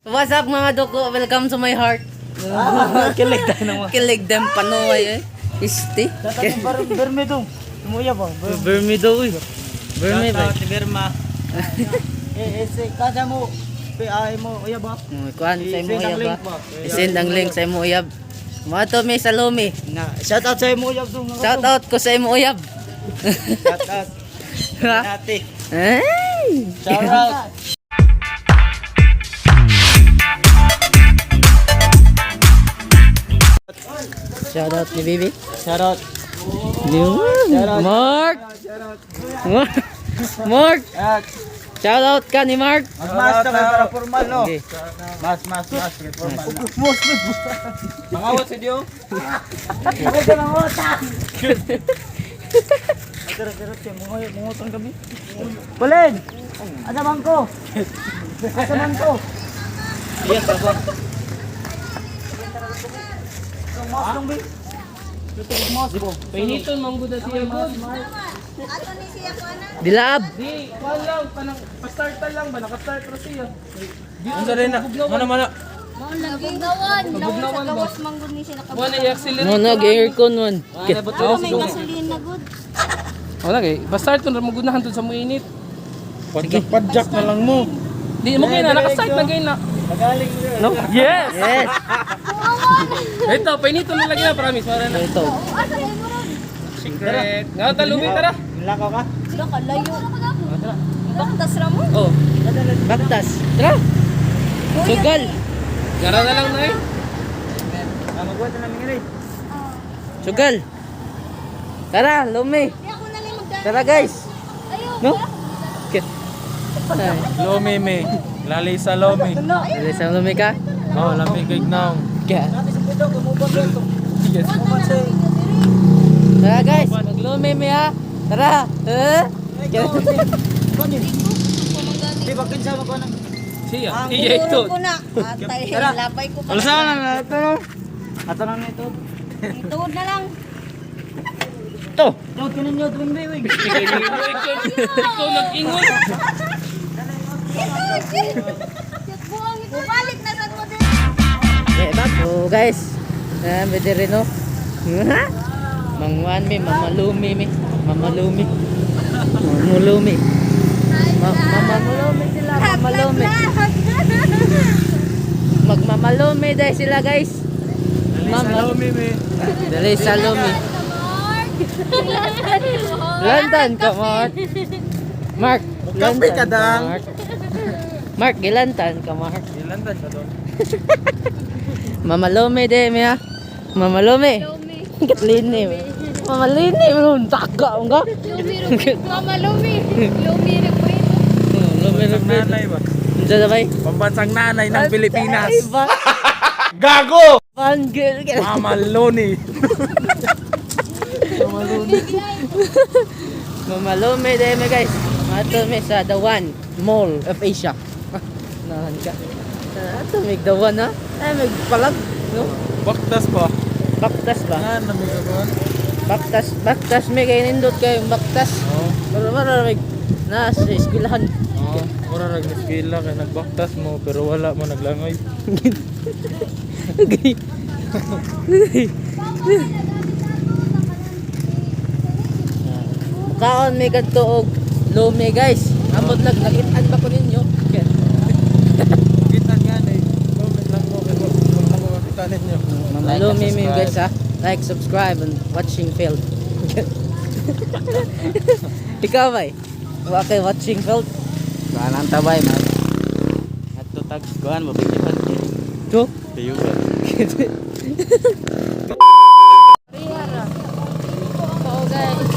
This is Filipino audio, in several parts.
What's up mga doko? Welcome to my heart. Kilig tayo naman. Kilig dem panuway eh. Isti. Tatang parang Bermedo. Tumuya ba? Bermudo eh. Bermudo ba? Berma. Kada mo. Ay mo, uya ba? Kuan sa imo uyab ba? Send ang link sa imo uyab. Mato may Salome. Shout out sa imo uyab dong. Shout out ko sa imo uyab. Shout out. Nati. Ay! Shout out. Shout out ni Bibi. Shout out. Mark. Mark. Shout out ka ni Mark. Mas na para formal no. Okay. Mas formal. Mangawat sa Dio. Ako ka lang wata. Tara mungutang kami. Pulen. Asa bangko? Asa bangko? Yes, baba. Mas dong bi. Mas ko. Piniton mangguda siya good. Ato ni siya ko ana. Dilab. Di, wala lang kanang pa-start lang ba naka-start ra siya. Unsa rin na? Mana. Mao lagi gawan. Nabugnawan ba? Gawas manggod ni siya Wala nakabot. i-accelerate. Mo nag-aircon man. Oh, may gasolina good. Wala kay, pa-start ra magunahan tud sa muinit. Padjak na lang mo. Di mo kay na naka-start na kay na. Magaling mo. No? Yes. Yes. Ito, piniton na lagi na promise para na. Ito. Asa ni mo ron? Secret. Nga talumi tara. Lakaw ka? Sila ka layo. Baktas ra mo. Oh, Baktas. Tara. Sugal. gara na lang na eh. Magbuhat na namin ngayon. Sugal. Tara, lumi. Di ako na lang magdala. Tara guys. Ayo. No? Okay. Ay, Lome me. Lali sa lome. dili sa lumi ka? Oh, lami kay now. Kaya. Yes. Tara guys, maglumi mi ha. Tara. Di ba kinsa mo ko nang? Siya. Ang Iya ito. ko na. Atay, labay ko pa. Ulsa na ito no. Ato nang nito. Ituod na lang. To. Tawag ka ninyo tuwing biwig. Ikaw nag-ingon. Bumalik na sa mo din. Eh, bago guys. Bede rin no. Mangwan mi, mamalumi mi. Mamalumi. Mamalumi. Mamalumi sila, mamalumi. Magmamalumi dahil sila guys. Lome me. Dali sa lumi. Lantan ka, Mark. Mark, Kape ka, dang. Mark. Mark, gilantan ka, Mark. Ilan ta doon? Mamalumi de mi ha. Mamalumi. Katlini. Mamalini mo taka nga. Mama Lumi. Lumi rin po ito. Lumi Nanay ba? Unsa na bay? Pambansang nanay ng Pilipinas. Ay, ba? Gago! Panggil. Mama Loni. Mamalumi de mi guys. Ato mi sa The One Mall of Asia. Nahan ka. Ato mi The One ha. Ay magpalag, no? Baktas pa. Baktas ba? Nga namigagon. Baktas may kay nindot kay baktas. Oo. Pero maramig na sa eskwelahan. Oo. Ora rag niskila kay nagbaktas mo pero wala mo naglangoy. Okay. Kaon may kadto og lumi guys. Amot lang nakitaan ba ko ninyo? Kita nga nay. Comment lang mo kay wala mo makita ninyo. Lumi mi guys ha. Like, subscribe and watching film. Ikaw bay? Wa kay watching film? Kanan tabay man. Ato tag kuan mabigyan kay. To? Kayo ba? Oo guys.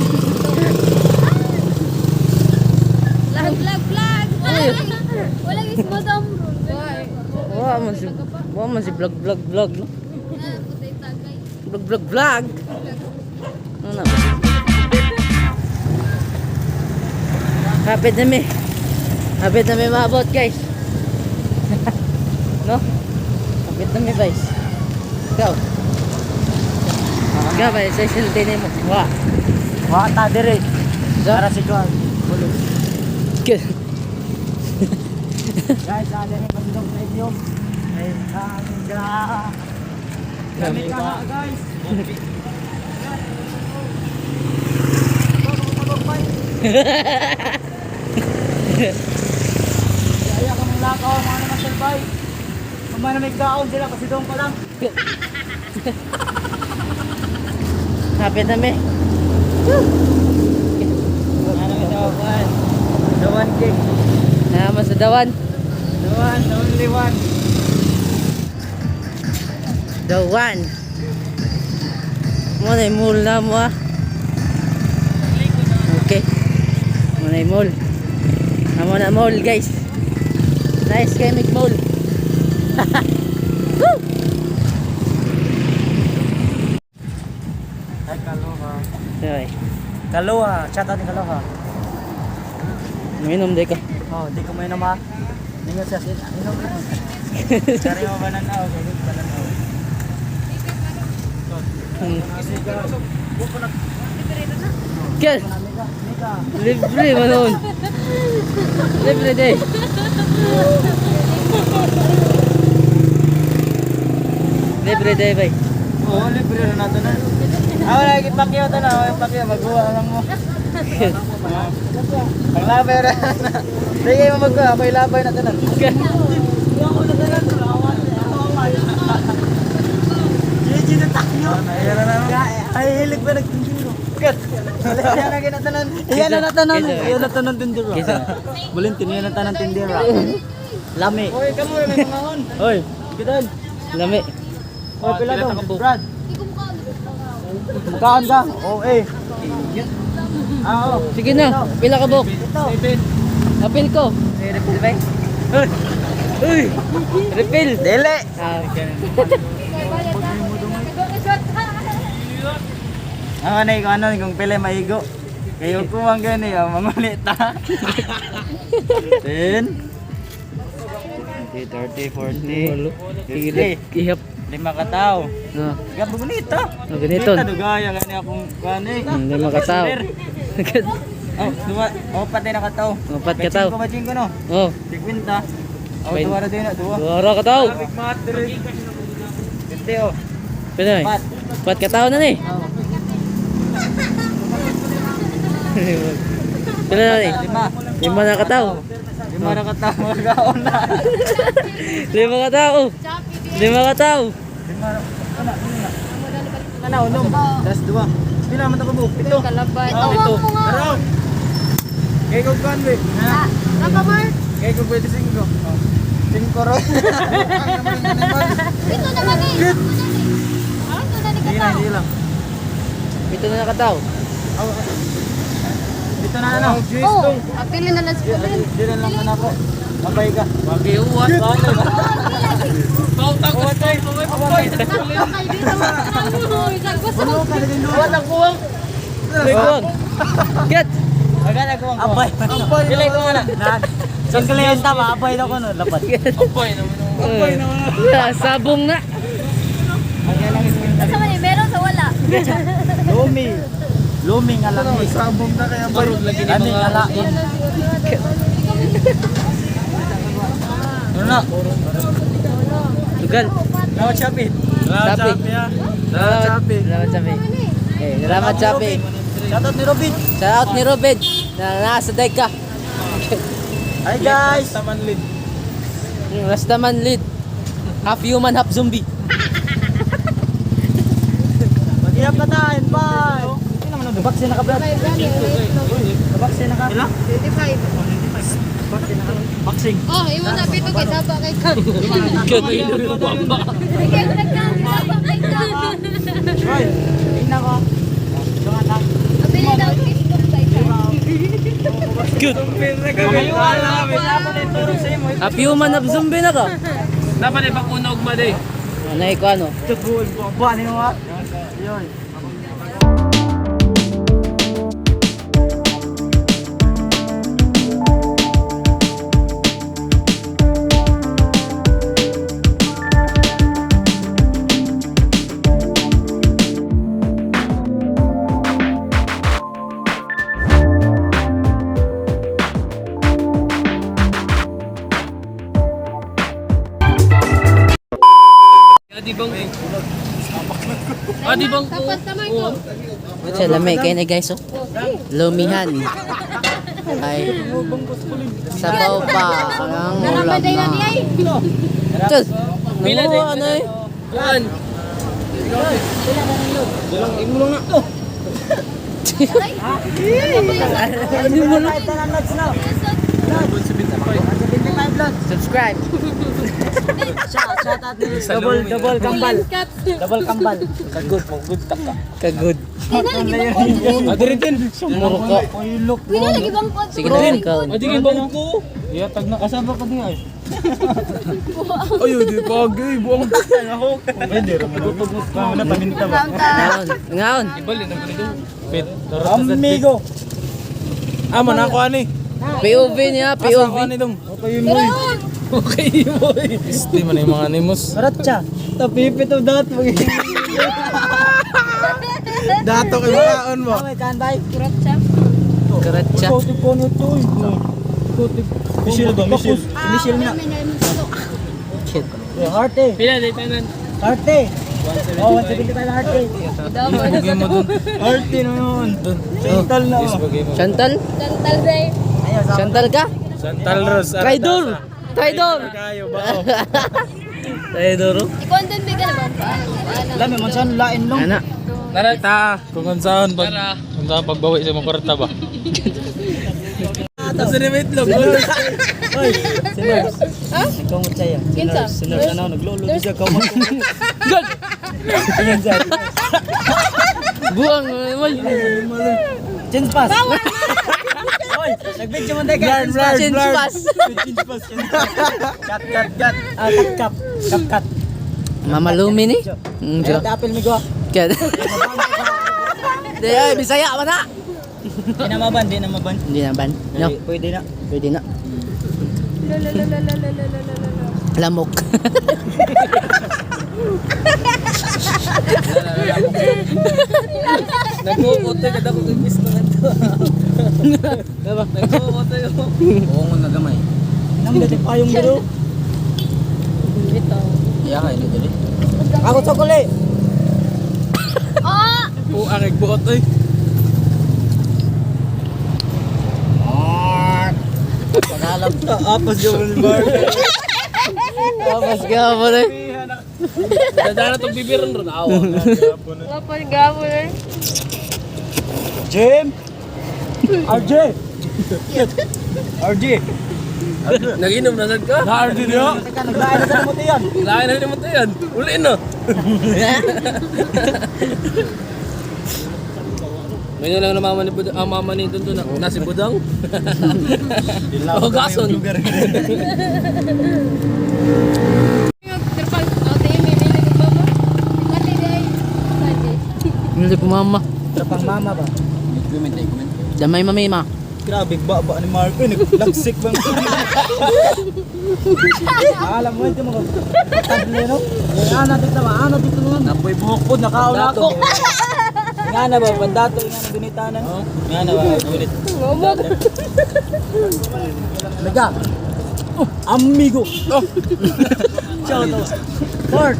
Vlog. Walang is madam ron. Wa man si vlog no. Vlog. Ano na ba? Hapit na mi maabot guys. No? Hapit na mi guys. Ikaw. Ikaw ba? Sa siltinin mo. Wa ta dire. Para si kuan. Guys, ano yung bandong sa inyo? Ay, hangga. Kami ka guys. Kaya kaming lakaw, mga naman salbay. Kung na may kaon sila, kasi doon pa lang. Happy na me. Ano may dawan? Dawan cake. Naman sa dawan. Dawan, the only one. Dawan. Muna yung mall na mo ah. Okay. Muna yung mall. Amo na mall guys. Nice chemic mall. Woo! Ay, kaloha. Okay. Kaloha, chat out ni kaloha. Minom di ka. Oh, di ko may nama. Ningat siya sin. Inom rin. Kari mo bananaw, ganit bananaw. Kasi buko na Kaya, Mika. libre mo noon. Libre day. Libre day bay. Oo, libre na nato na. Wala lagi pakyaw ta na, yung pakyaw magbuwa lang mo. Ang labay ra na. Sige mo magbuwa, ako ilabay na tanan. Ako na tanan. Gigi na takyo. Ay, hilig ba nagtindiro? Kat. Yan na kinatanan. Yan na natanan. Yan na tanan tindiro. Bulintin, yan na tanan tindiro. Lami. Oy, kamo na may mahon. Oy, kitan. Lami. Oy, pila daw. Brad. Mukhaan ka? Oo, eh. Oo. Sige na, pila ka bok. Ito. Apil ko. Refill ba? Uy! Refill! Dele. Ah, Ang ano yung ano, kung pila maigo. Kayo ko ang gani, mangulita. 10. 30, 40, 50. ihap. 5 katao. No. Gabo bonito. Oh, ganito. Dugaya gani akong gani. 5 katao. Oh, dua, patay na katao. 4 katao. Baching ko no. Oh, 50. Oh, Wait. duwa ra din na, duwa. 2 katao. Big mat dire. 50 oh. Pila eh. 4 katao na ni. Pila na ni. 5. 5 na katao. 5 na katao magaon na. 5 katao. 5 katao. 5 na unom. Das duwa. Pila man ta ko bu? 7. Kalabay. Oh, Oh, ito. mo nga. Araw. Kay ko kan we. Ha? Napa, Mark? Kay ko pwede 5. 5 ro. Ito naman eh. Ito na ni Hindi na, Kataw. hindi lang. 7 na katao. Dito na ano. Oh, apilin na lang si Pudin. Dito lang na ako. Mabay ka. Wagi uwas. Pautang ko tayo. Pumay. Nakakay dito. Ano? Isang gusto mo. Wala kuwang. Ligwag. Get. Agad ako ang abay. Pilay ko nga na. Saan ka lang tama? Abay na ko no. Lapat. Apoy naman. Sabong na. Sa man meron sa wala. Lumi. Lumi nga lang. Sabong na kaya Barod lagi ni Ani mga nga lang. Ano na? Tugal. Lawat Shopee. Shopee. Lawat Shopee. Salamat Shopee. Okay, salamat Shopee. Shoutout ni Robin. Shout out ni Robin na nasa Daika. Hi guys. Rastaman lead. Half human, half zombie. Mag-iap ka tayo. Bye. Hindi naman ang baksin na ka Brad. Baksin na ka. Ilan? 25. Baksin na ka. Boxing. Oh, imo na pito kay saba kay ka. Kaya Kaya nagkasaba kay ka. Roy. Tingnan ko. Tungan lang. Apilin daw Facebook kay ka. Cute. Half human, half zombie na ka. Dapat ay bakuna og maday. Anay ko ano. Tugul. Buwan mo ha. Yun. Adi bang Adi bang Tapat naman ko. Sa lamay kayo na guys, oh. Lumihan. Ay. Sabaw pa. Ang ulam Naramanday na niya na. Diyos. Pila Namuha din. na eh. Yan. Subscribe. Shout out ni double kambal. Double kambal. Kagod mo, good tap ka. Kagod. Lagi bang ko? Adiritin. Muro ko. Pina lagi bang ko? Sige na ikaw. Adirin bang ko. Iya tag na kasama ko niya. Ayo di pagay buang. Pwede ra man. Kamo na paninta ba. Ngaon. Ngaon. Ibalik na ganito. Pit. Amigo. Amo na ako ani. POV niya, POV. dong. Okay mo. Okay mo. Isti man yung mga animos. Ratcha. Tapipit of that. Dato kay makaon mo. May kan bay. Kurap siya. Karatsa. Kotik ko nito. Kotik. Michelle ba? Michelle. Michelle na. Shit. Heart eh. Pila day tanan. Heart eh. Oh, 175 heart eh. Ibagay mo dun. Heart eh naman. Chantal na. Ibagay mo. Chantal? Chantal day. Ayaw sa. Chantal ka? Santal Rose. Traidor! Traidor! Kayo ba? Traidor, oh. Ikaw din bigyan na ba? Lami man saan lain long. Ana. Narata. Kung saan pagbawi sa mga kwarta ba? Tapos na may itlog. Oy, sinners. Ikaw mo siya. Kinsa? Sinners na naglolo di siya kamot. Good! Ayan siya. Buang, mal. Chins pass. Oy, nag-video man tayo. Chin pass. Chins pass. Cut. Kap. Kap. Mama Lumi ni? Kaya apel mi go. Kat. Di ay, Bisaya ba na? Di na maban. Hindi na ban. No, Pwede na. pwede na. Lamok. Nag-uute ka daw kung gusto na ito. Nag-uute yun. Oo nga nagamay. Nang dati payong dito. Ito. Iya ka, ini dali. Ako tsokole. Oh! Oo, ang nagbuot eh. Pag-alam ta. Apas yung bar. Tapos ka mo na. Dadara itong bibiran rin. Awa. Kapag gabo na. Jim. RJ. RJ. Nag-inom na sad ka? Na-RD niyo? Teka, naglain na sa namot yan. Lain na naman yan. Uli na. Ngayon lang na mama ni Budang, ang mama ni Tuntun na si Budang. Oh, gason. Terpal. Oh, tayo may bilang ko ba? Pati day. Hindi ko mama. Trapang mama ba? Damay mamima. Grabe, baba ni Marco. Naglagsik bang. Alam mo, ito mga tablero. Ano dito ba? Ano dito naman? Napoy buhok po, Nakaula ko. Nga na ba? Bandato nga na gunitanan. Nga na ba? Gunit. Ngomog. Naga. Amigo. Ciao to. Lord.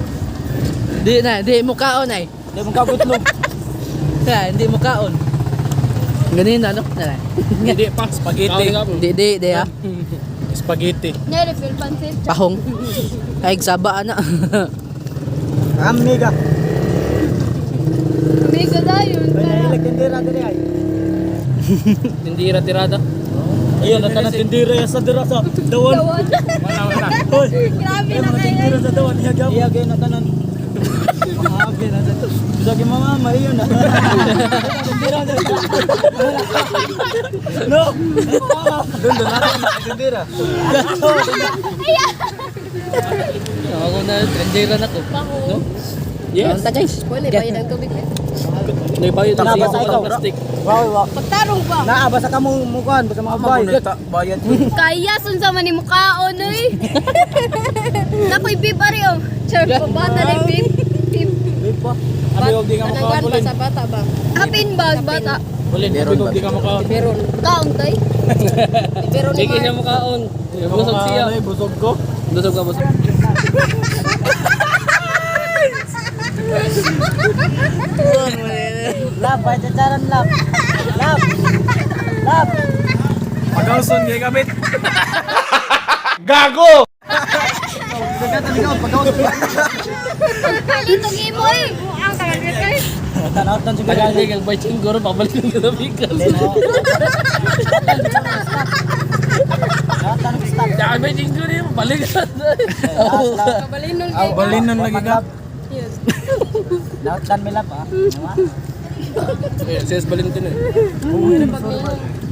Di mo kaon ay. Di mo kabutlog. Hindi mo kaon. Ganun na, no? Hindi pa, spaghetti. Di ah. Spaghetti. Nere-fill pansit. Pahong. Ay, saba na. Amiga. Amigo dayon. Kaya tindira diri ay. Tindira tirada. Ayun, nata na tindira sa dira sa dawon. Tawad. Wala. Hoy. Grabe Ayun, na kayo. tindira sa dawon. Iyagay na tanan. Grabe na sa. Sige mama, ayun na. Tindira. No. Doon na tindira. Ako na, tendera na ko. No? Yes. Anta guys. Wala ba yun ang tubig? Naibayad ang Tama, siya ikaw. sa plastic. Wow. Pagtarong ba? Naa basa ka mo mukuan, basa mga bay. Bayad. Kaya sunsa man ni mukaon oy. Nakoy beef ari oh. Sure, bata na yung beef. Beef. Bipa. Abi og di ka makaon ulin. bata ba? Hapin ba bata? Ulin, abi og di ka makaon. Meron. Kaon tay. Pero ni Sige siya makaon. Busog siya. Busog ko. Busog ka busog. Lab, bay chacharan lab. Lab. Lab. Pagawson kay kabit. Kalito game oy. Ang tagal guys. Tanaw-tan sa Tagal gagali. kay bay chingor pabalik ng gabikan. Tanaw-tan sa stop. Ya bay chingor ni balik. Balinon Aw, balinon lagi ka. Tanaw-tan mi lab ah. Eh, ses Valentin eh.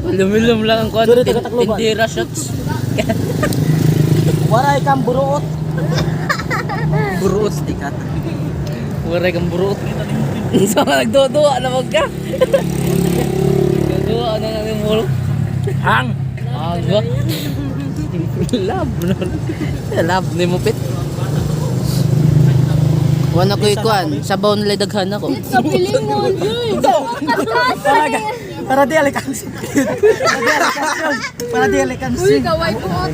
Lumilum lang ang Sorry, taga-Tacloban. tindira shots. Waray kang buruot. Buruot tikat. Waray kang buruot. Isa ka nagduduwa na wag ka. Nagduduwa na ng mall. Hang. Agwa. Lab nun. Lab ni mo pit. Wala ko ikuan. Sabaw nila daghan ako. Sa pilingon. Para di alikan. Para di alikan. Uy, kaway buot.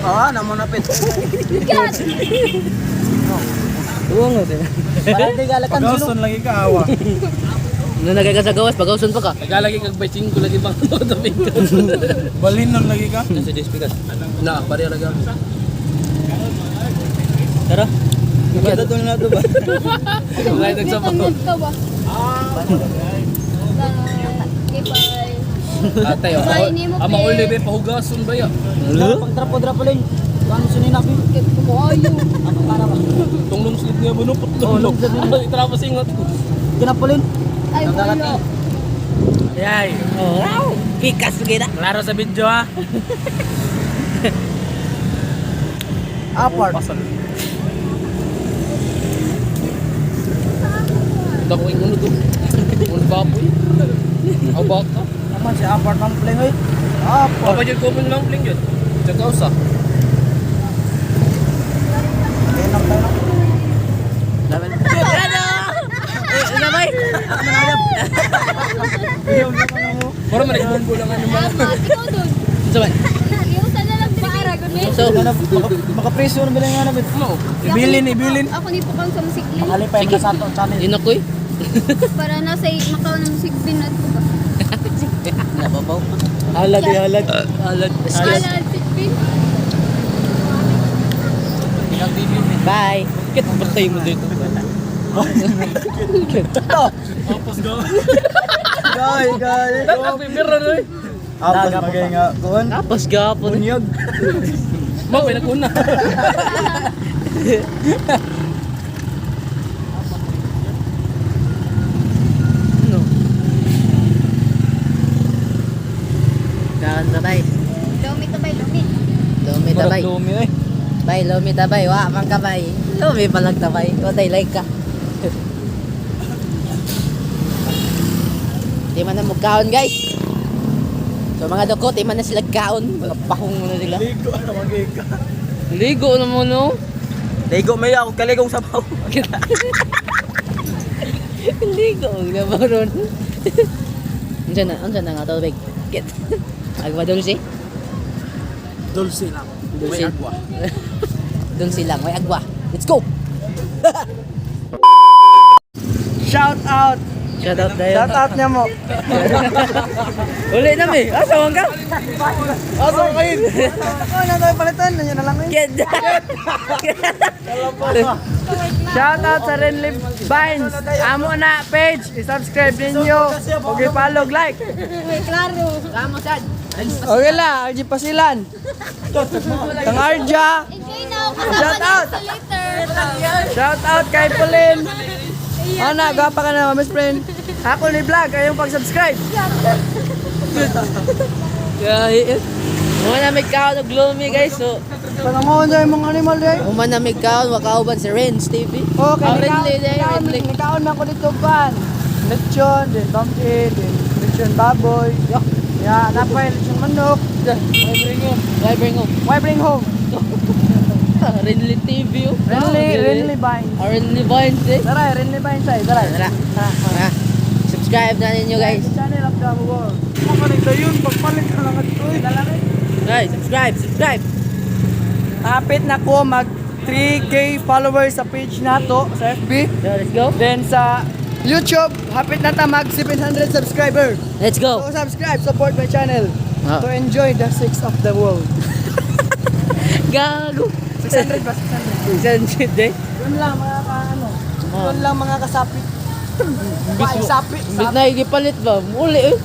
Ah, namo napit. Bigat. Tuwa nga din. Para di alikan sulong. lagi ka awa. Nung nagkakasagawas, pagawson pa ka. Tagalagi kag bay chingor lagi bang gabikan. Balinon lagi ka. Nasa dispikas. Na, pare laga. Tara. Kita to na to ba? Wala nagsabaw. Ka ba? Bye. Atay, Bye, ni mo, ama pe. uli be pahugason ba ya? Pag trapo lang. Ano sunina ko? Kumayo. Ano para ba? Tunglong slip niya bunupot Oh, lang. long Itrapa singot. Kinapulin. Ay, wala. Yay. Oh, wow. Pikas kita. Klaro sa video ha. Apart. Dako yung ano to. Ang baboy. Ang baka. Naman si apart ang playing hoy. Apart. Papa dyan common lang pling yun. Tsaka usa. Enak tayo. Laban. Ano? Sabay. Para man nagbumbo lang ano man. Mati ko dun. Sabay. Iusan na lang para guni. So, Makapreso na bilang nga na bit. Ano? Ibilin. Ako ni Pukang sa musikli. Makalipay na sa ato channel. yun ako eh. Para nasa makaw ng musik din at ko ba? Nababaw. Halad. Halad. Alan, sikpin. Bye. Kit patay mo dito. Tapos go. Gay. Tapos bibira na eh. Apart magay nga kuan. Tapos gapon. Bunyag. Mau may naguna. No. Kaon tabay. Lumi to bay, lumi. Lumi tabay. Lumi eh. Bay, lumi tabay. Wa man ka bay. Lumi palag tabay. Watay like ka. Di man na magkaon guys. So mga doko, di man na sila kaon. Mga pakong na sila. Ligo magay ka. Ligo na mo no. Ligo may ako kaligong sabaw. Ligo na mo ron. Unsa na nga tubig. Kit. Agwa dulce. Dulce lang. Dulce. Dulce lang, may agwa. Let's go. Shout out. Shout out dayo. Shout out niya mo. Uli na mi. Asa ka? Asa kayo? Ako na tayo palitan. Nanyo na lang eh. Kid. Shout out sa Renly Vines. Amo na page. I-subscribe ninyo. Huwag i-follow, like. May klaro. Kamo sad. Okay lang. Arji Pasilan. Kang Arja. Enjoy na ako kasama Shout out. sa later. Shout out kay Pauline. Ana, gapa ka na, Miss Friend. Ako ni vlog. Kayong pag-subscribe. Kaya Uma na may kaon og gloomy guys. So Panamon dyan yung mga animal dyan. uma na may kaon wakauban si Renz TV. Okay, Renly day, Renly. nikaon na ko dito ban. Lechon, din pumpkin, din lechon baboy. Ya, napay lechon manok. Why bring home? Why bring home? Renly TV. Oh. Renly Vines. Renly Vines eh. Tara, Renly Vines ay, tara. Tara. Ah, subscribe na ninyo guys. Channel of the world. Makanig na yun, pagpalit ka lang at uy. Guys, subscribe. Kapit na ko mag 3K followers sa page na to, sa FB. So let's go. Then sa YouTube, hapit na ta mag 700 subscriber. Let's go. So subscribe, support my channel Ah. to enjoy the six of the world. Gago. 600 ba? 600. Isang shit eh. Yun lang mga ano. Yun lang mga kasapi. Bye, sapi. Imbis na igipalit ba? Muli eh.